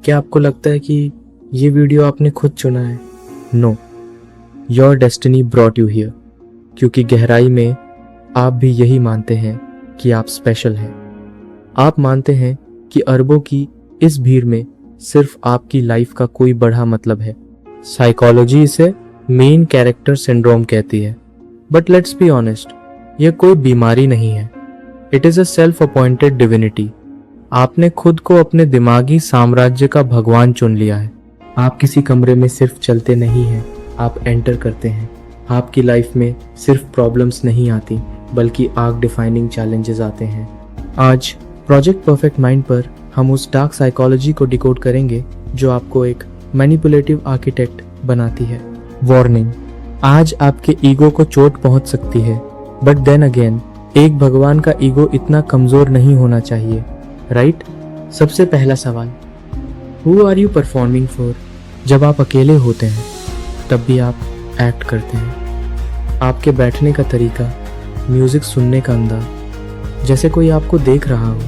क्या आपको लगता है कि ये वीडियो आपने खुद चुना है? No, your destiny brought you here. क्योंकि गहराई में आप भी यही मानते हैं कि आप स्पेशल हैं। आप मानते हैं कि अरबों की इस भीड़ में सिर्फ आपकी लाइफ का कोई बड़ा मतलब है। साइकोलॉजी इसे मेन कैरेक्टर सिंड्रोम कहती है। बट लेट्स बी ऑनेस्ट, यह कोई बीमारी नहीं है। It is a self appointed divinity. आपने खुद को अपने दिमागी साम्राज्य का भगवान चुन लिया है। आप किसी कमरे में सिर्फ चलते नहीं हैं, आप एंटर करते हैं। आपकी लाइफ में सिर्फ प्रॉब्लम्स नहीं आती, बल्कि आर्क डिफाइनिंग चैलेंजेस आते हैं। आज प्रोजेक्ट परफेक्ट माइंड पर हम उस डार्क साइकोलॉजी को डिकोड करेंगे जो आपको एक मैनिपुलेटिव आर्किटेक्ट बनाती है। वार्निंग, आज आपके ईगो को चोट पहुंच सकती है, बट देन अगेन एक भगवान का ईगो इतना कमजोर नहीं होना चाहिए, राइट? सबसे पहला सवाल, who are you performing for? जब आप अकेले होते हैं तब भी आप एक्ट करते हैं। आपके बैठने का तरीका, म्यूजिक सुनने का अंदाज, जैसे कोई आपको देख रहा हो।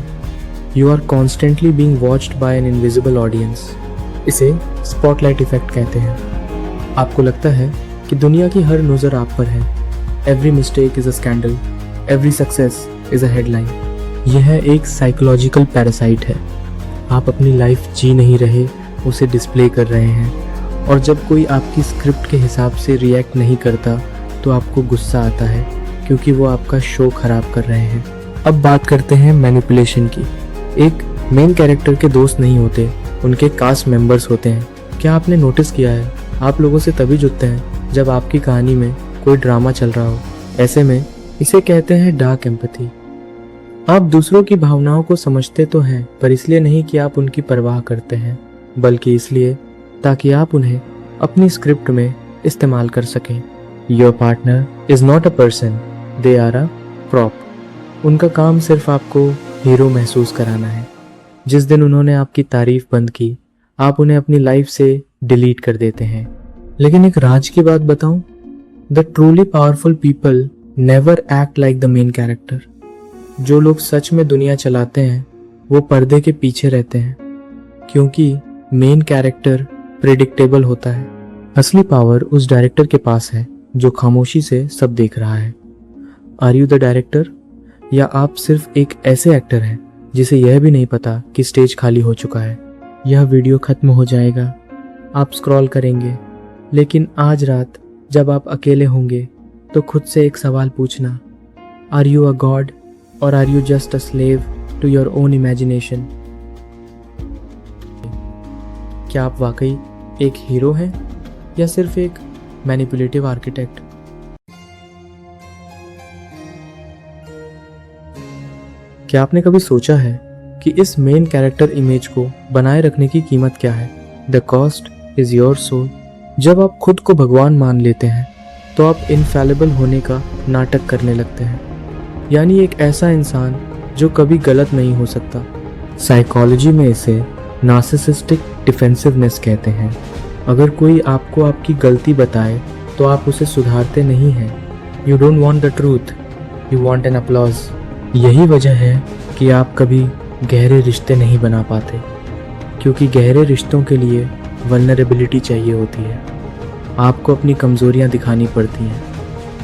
You are constantly being watched by an invisible audience. इसे स्पॉटलाइट इफेक्ट कहते हैं। आपको लगता है कि दुनिया की हर नज़र आप पर है। Every mistake is a scandal, every success is a headline. यह एक साइकोलॉजिकल पैरासाइट है। आप अपनी लाइफ जी नहीं रहे, उसे डिस्प्ले कर रहे हैं। और जब कोई आपकी स्क्रिप्ट के हिसाब से रिएक्ट नहीं करता तो आपको गुस्सा आता है, क्योंकि वो आपका शो खराब कर रहे हैं। अब बात करते हैं मैनिपुलेशन की। एक मेन कैरेक्टर के दोस्त नहीं होते, उनके कास्ट मेंबर्स होते हैं। क्या आपने नोटिस किया है, आप लोगों से तभी जुड़ते हैं जब आपकी कहानी में कोई ड्रामा चल रहा हो। ऐसे में इसे कहते हैं डार्क एम्पैथी। आप दूसरों की भावनाओं को समझते तो हैं, पर इसलिए नहीं कि आप उनकी परवाह करते हैं, बल्कि इसलिए ताकि आप उन्हें अपनी स्क्रिप्ट में इस्तेमाल कर सकें। Your partner is not a person, they are a prop. उनका काम सिर्फ आपको हीरो महसूस कराना है। जिस दिन उन्होंने आपकी तारीफ बंद की, आप उन्हें अपनी लाइफ से डिलीट कर देते हैं। लेकिन एक राज की बात बताऊं, the truly powerful people never act like the main character. जो लोग सच में दुनिया चलाते हैं वो पर्दे के पीछे रहते हैं, क्योंकि मेन कैरेक्टर प्रेडिक्टेबल होता है। असली पावर उस डायरेक्टर के पास है जो खामोशी से सब देख रहा है। आर यू द डायरेक्टर, या आप सिर्फ एक ऐसे एक्टर हैं जिसे यह भी नहीं पता कि स्टेज खाली हो चुका है? यह वीडियो खत्म हो जाएगा, आप स्क्रॉल करेंगे, लेकिन आज रात जब आप अकेले होंगे तो खुद से एक सवाल पूछना, आर यू अ गॉड और are you just a slave to your own imagination? क्या आप वाकई एक हीरो हैं या सिर्फ एक मैनिपुलेटिव आर्किटेक्ट? क्या आपने कभी सोचा है कि इस मेन कैरेक्टर इमेज को बनाए रखने की कीमत क्या है? The cost is your soul. जब आप खुद को भगवान मान लेते हैं तो आप इनफैलेबल होने का नाटक करने लगते हैं, यानी एक ऐसा इंसान जो कभी गलत नहीं हो सकता। साइकोलॉजी में इसे नार्सिसिस्टिक डिफेंसिवनेस कहते हैं। अगर कोई आपको आपकी गलती बताए तो आप उसे सुधारते नहीं हैं। You don't want the truth, you want an applause. यही वजह है कि आप कभी गहरे रिश्ते नहीं बना पाते, क्योंकि गहरे रिश्तों के लिए वल्नरेबिलिटी चाहिए होती है। आपको अपनी कमज़ोरियाँ दिखानी पड़ती हैं,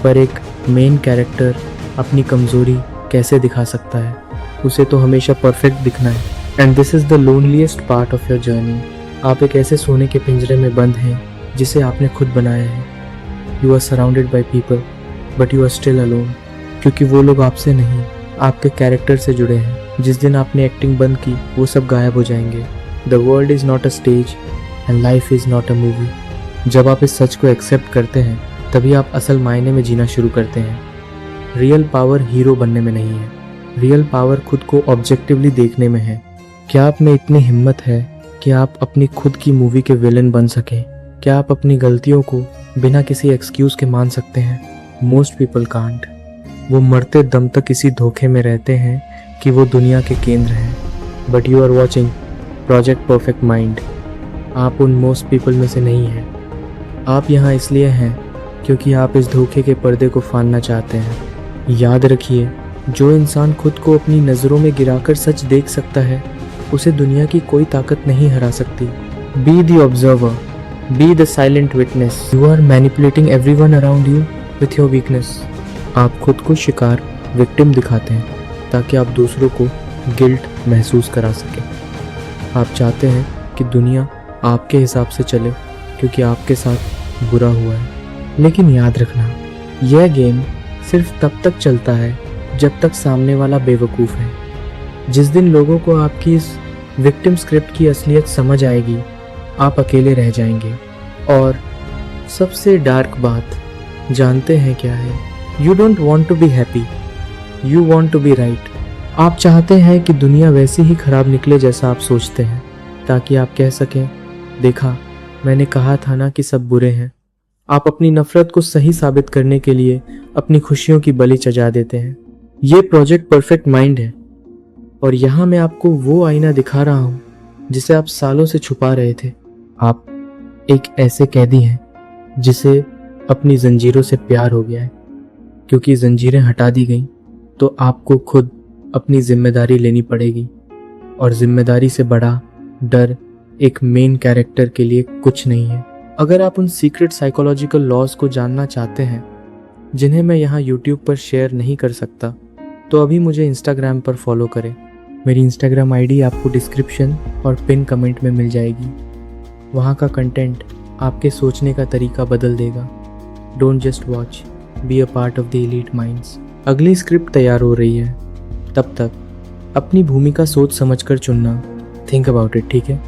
पर एक मेन कैरेक्टर अपनी कमज़ोरी कैसे दिखा सकता है? उसे तो हमेशा परफेक्ट दिखना है। And this is the loneliest part of your journey. आप एक ऐसे सोने के पिंजरे में बंद हैं जिसे आपने खुद बनाया है। You are surrounded by people but you are still alone, क्योंकि वो लोग आपसे नहीं, आपके कैरेक्टर से जुड़े हैं। जिस दिन आपने एक्टिंग बंद की वो सब गायब हो जाएंगे। The world is not a stage and life is not a movie. जब आप इस सच को एक्सेप्ट करते हैं तभी आप असल मायने में जीना शुरू करते हैं। रियल पावर हीरो बनने में नहीं है, रियल पावर खुद को ऑब्जेक्टिवली देखने में है। क्या आप में इतनी हिम्मत है कि आप अपनी खुद की मूवी के विलन बन सकें? क्या आप अपनी गलतियों को बिना किसी एक्सक्यूज के मान सकते हैं? Most people can't. वो मरते दम तक इसी धोखे में रहते हैं कि वो दुनिया के केंद्र हैं। But you are watching project perfect mind. आप उन मोस्ट पीपल में से नहीं हैं। आप यहाँ इसलिए हैं क्योंकि आप इस धोखे के पर्दे को फाड़ना चाहते हैं। याद रखिए, जो इंसान खुद को अपनी नज़रों में गिराकर सच देख सकता है उसे दुनिया की कोई ताकत नहीं हरा सकती। Be the observer, be the silent witness. You are manipulating everyone around you with your weakness. आप खुद को शिकार, विक्टिम दिखाते हैं ताकि आप दूसरों को गिल्ट महसूस करा सकें। आप चाहते हैं कि दुनिया आपके हिसाब से चले क्योंकि आपके साथ बुरा हुआ है। लेकिन याद रखना, यह गेम सिर्फ तब तक चलता है जब तक सामने वाला बेवकूफ़ है। जिस दिन लोगों को आपकी इस विक्टिम स्क्रिप्ट की असलियत समझ आएगी, आप अकेले रह जाएंगे। और सबसे डार्क बात जानते हैं क्या है? You don't want to be happy, you want to be right. आप चाहते हैं कि दुनिया वैसी ही खराब निकले जैसा आप सोचते हैं, ताकि आप कह सकें, देखा मैंने कहा था ना कि सब बुरे हैं। आप अपनी नफरत को सही साबित करने के लिए अपनी खुशियों की बलि चढ़ा देते हैं। ये प्रोजेक्ट परफेक्ट माइंड है और यहाँ मैं आपको वो आईना दिखा रहा हूँ जिसे आप सालों से छुपा रहे थे। आप एक ऐसे कैदी हैं जिसे अपनी जंजीरों से प्यार हो गया है। क्योंकि जंजीरें हटा दी गई तो आपको खुद अपनी जिम्मेदारी लेनी पड़ेगी, और जिम्मेदारी से बड़ा डर एक मेन कैरेक्टर के लिए कुछ नहीं है। अगर आप उन सीक्रेट साइकोलॉजिकल लॉज को जानना चाहते हैं जिन्हें मैं यहाँ यूट्यूब पर शेयर नहीं कर सकता, तो अभी मुझे इंस्टाग्राम पर फॉलो करें। मेरी इंस्टाग्राम आईडी आपको डिस्क्रिप्शन और पिन कमेंट में मिल जाएगी। वहाँ का कंटेंट आपके सोचने का तरीका बदल देगा। Don't just watch, be a part of the elite minds. अगली स्क्रिप्ट तैयार हो रही है, तब तक अपनी भूमिका सोच समझकर चुनना। थिंक अबाउट इट, ठीक है?